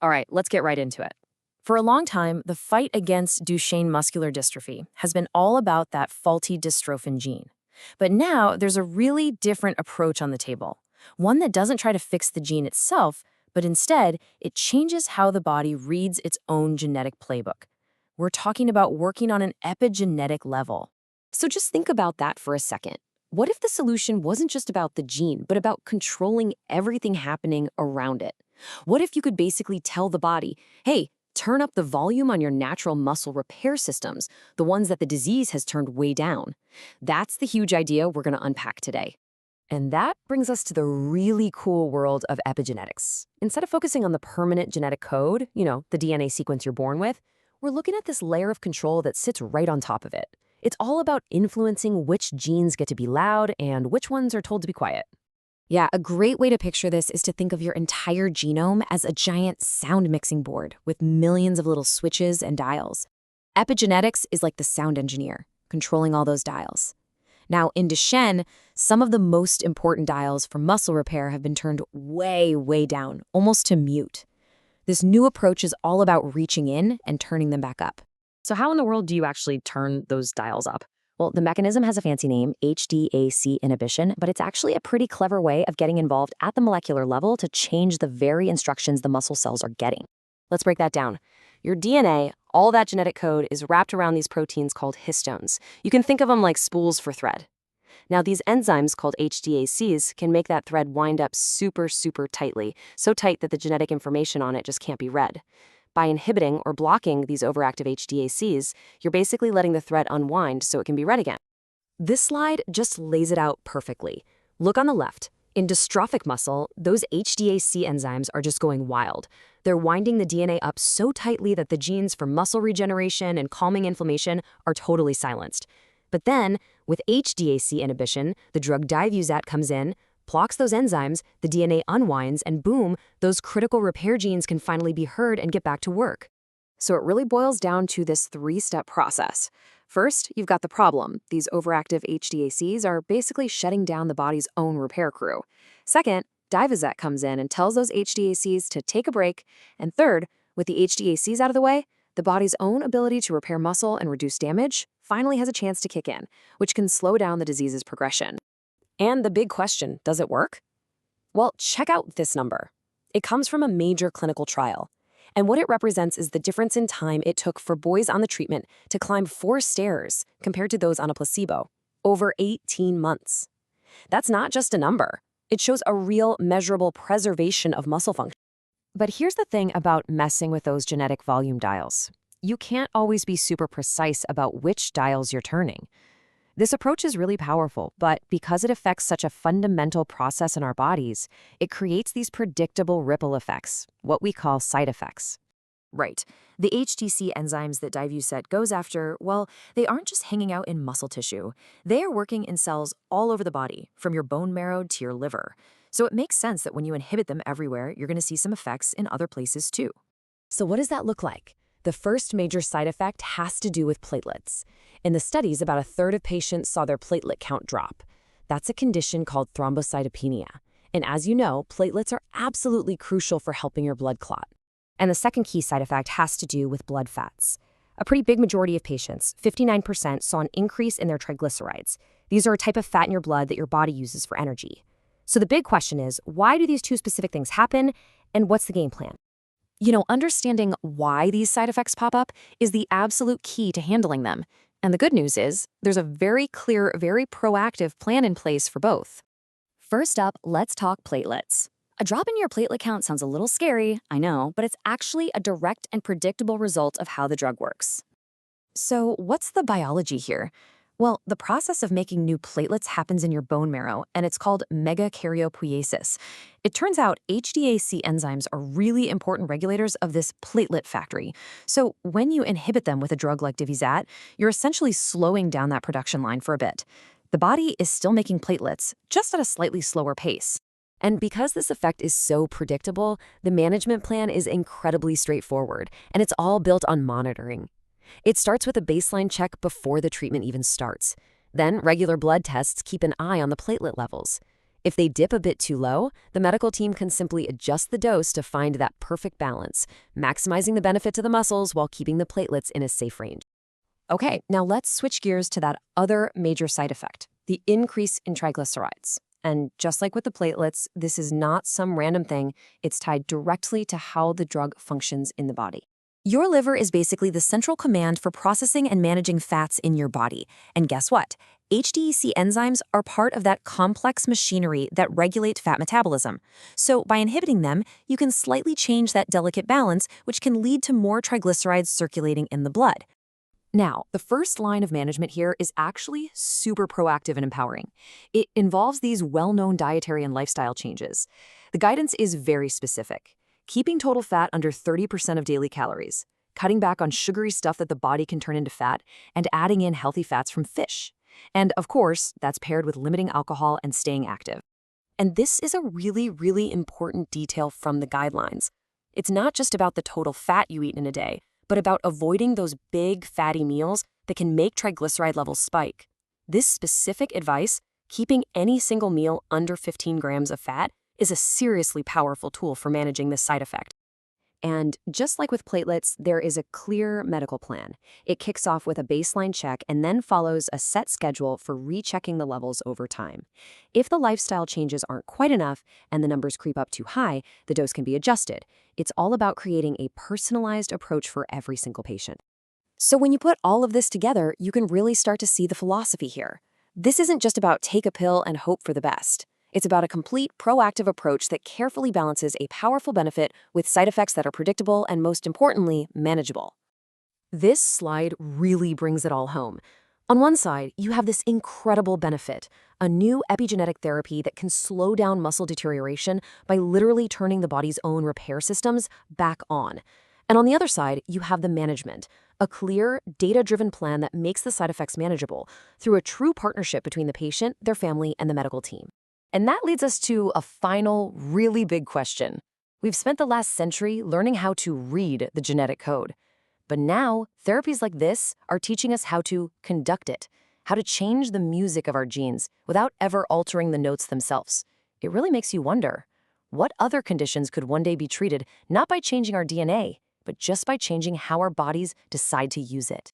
All right, let's get right into it. For a long time, the fight against Duchenne muscular dystrophy has been all about that faulty dystrophin gene. But now there's a really different approach on the table, one that doesn't try to fix the gene itself, but instead, it changes how the body reads its own genetic playbook. We're talking about working on an epigenetic level. So just think about that for a second. What if the solution wasn't just about the gene, but about controlling everything happening around it? What if you could basically tell the body, hey, turn up the volume on your natural muscle repair systems, the ones that the disease has turned way down? That's the huge idea we're going to unpack today. And that brings us to the really cool world of epigenetics. Instead of focusing on the permanent genetic code, the DNA sequence you're born with, we're looking at this layer of control that sits right on top of it. It's all about influencing which genes get to be loud and which ones are told to be quiet. Yeah, a great way to picture this is to think of your entire genome as a giant sound mixing board with millions of little switches and dials. Epigenetics is like the sound engineer, controlling all those dials. Now, in Duchenne, some of the most important dials for muscle repair have been turned way, way down, almost to mute. This new approach is all about reaching in and turning them back up. So how in the world do you actually turn those dials up? Well, the mechanism has a fancy name, HDAC inhibition, but it's actually a pretty clever way of getting involved at the molecular level to change the very instructions the muscle cells are getting. Let's break that down. Your DNA, all that genetic code, is wrapped around these proteins called histones. You can think of them like spools for thread. Now, these enzymes called HDACs can make that thread wind up super, super tightly, so tight that the genetic information on it just can't be read. By inhibiting or blocking these overactive HDACs, you're basically letting the thread unwind so it can be read again. This slide just lays it out perfectly. Look on the left. In dystrophic muscle, those HDAC enzymes are just going wild. They're winding the DNA up so tightly that the genes for muscle regeneration and calming inflammation are totally silenced. But then, with HDAC inhibition, the drug Dyvuzat comes in, blocks those enzymes, the DNA unwinds, and boom, those critical repair genes can finally be heard and get back to work. So it really boils down to this three-step process. First, you've got the problem. These overactive HDACs are basically shutting down the body's own repair crew. Second, Dyvuzat comes in and tells those HDACs to take a break. And third, with the HDACs out of the way, the body's own ability to repair muscle and reduce damage finally has a chance to kick in, which can slow down the disease's progression. And the big question, does it work? Well, check out this number. It comes from a major clinical trial. And what it represents is the difference in time it took for boys on the treatment to climb 4 stairs compared to those on a placebo, over 18 months. That's not just a number. It shows a real, measurable preservation of muscle function. But here's the thing about messing with those genetic volume dials. You can't always be super precise about which dials you're turning. This approach is really powerful, but because it affects such a fundamental process in our bodies, it creates these predictable ripple effects, what we call side effects. Right. The HDC enzymes that Dyvuzat goes after, well, they aren't just hanging out in muscle tissue. They are working in cells all over the body, from your bone marrow to your liver. So it makes sense that when you inhibit them everywhere, you're going to see some effects in other places too. So what does that look like? The first major side effect has to do with platelets. In the studies, about a third of patients saw their platelet count drop. That's a condition called thrombocytopenia. And as you know, platelets are absolutely crucial for helping your blood clot. And the second key side effect has to do with blood fats. A pretty big majority of patients, 59%, saw an increase in their triglycerides. These are a type of fat in your blood that your body uses for energy. So the big question is, why do these two specific things happen, and what's the game plan? Understanding why these side effects pop up is the absolute key to handling them. And the good news is, there's a very clear, very proactive plan in place for both. First up, let's talk platelets. A drop in your platelet count sounds a little scary, I know, but it's actually a direct and predictable result of how the drug works. So what's the biology here? Well, the process of making new platelets happens in your bone marrow, and it's called megakaryopoiesis. It turns out HDAC enzymes are really important regulators of this platelet factory. So when you inhibit them with a drug like Dyvuzat, you're essentially slowing down that production line for a bit. The body is still making platelets, just at a slightly slower pace. And because this effect is so predictable, the management plan is incredibly straightforward, and it's all built on monitoring. It starts with a baseline check before the treatment even starts. Then regular blood tests keep an eye on the platelet levels. If they dip a bit too low, the medical team can simply adjust the dose to find that perfect balance, maximizing the benefit to the muscles while keeping the platelets in a safe range. Okay, now let's switch gears to that other major side effect, the increase in triglycerides. And just like with the platelets, this is not some random thing. It's tied directly to how the drug functions in the body. Your liver is basically the central command for processing and managing fats in your body. And guess what? HDEC enzymes are part of that complex machinery that regulate fat metabolism. So by inhibiting them, you can slightly change that delicate balance, which can lead to more triglycerides circulating in the blood. Now, the first line of management here is actually super proactive and empowering. It involves these well-known dietary and lifestyle changes. The guidance is very specific. Keeping total fat under 30% of daily calories, cutting back on sugary stuff that the body can turn into fat, and adding in healthy fats from fish. And of course, that's paired with limiting alcohol and staying active. And this is a really, really important detail from the guidelines. It's not just about the total fat you eat in a day, but about avoiding those big fatty meals that can make triglyceride levels spike. This specific advice, keeping any single meal under 15 grams of fat, is a seriously powerful tool for managing this side effect. And just like with platelets, there is a clear medical plan. It kicks off with a baseline check and then follows a set schedule for rechecking the levels over time. If the lifestyle changes aren't quite enough and the numbers creep up too high, the dose can be adjusted. It's all about creating a personalized approach for every single patient. So when you put all of this together, you can really start to see the philosophy here. This isn't just about take a pill and hope for the best. It's about a complete, proactive approach that carefully balances a powerful benefit with side effects that are predictable and, most importantly, manageable. This slide really brings it all home. On one side, you have this incredible benefit, a new epigenetic therapy that can slow down muscle deterioration by literally turning the body's own repair systems back on. And on the other side, you have the management, a clear, data-driven plan that makes the side effects manageable through a true partnership between the patient, their family, and the medical team. And that leads us to a final, really big question. We've spent the last century learning how to read the genetic code. But now, therapies like this are teaching us how to conduct it, how to change the music of our genes without ever altering the notes themselves. It really makes you wonder, what other conditions could one day be treated not by changing our DNA, but just by changing how our bodies decide to use it?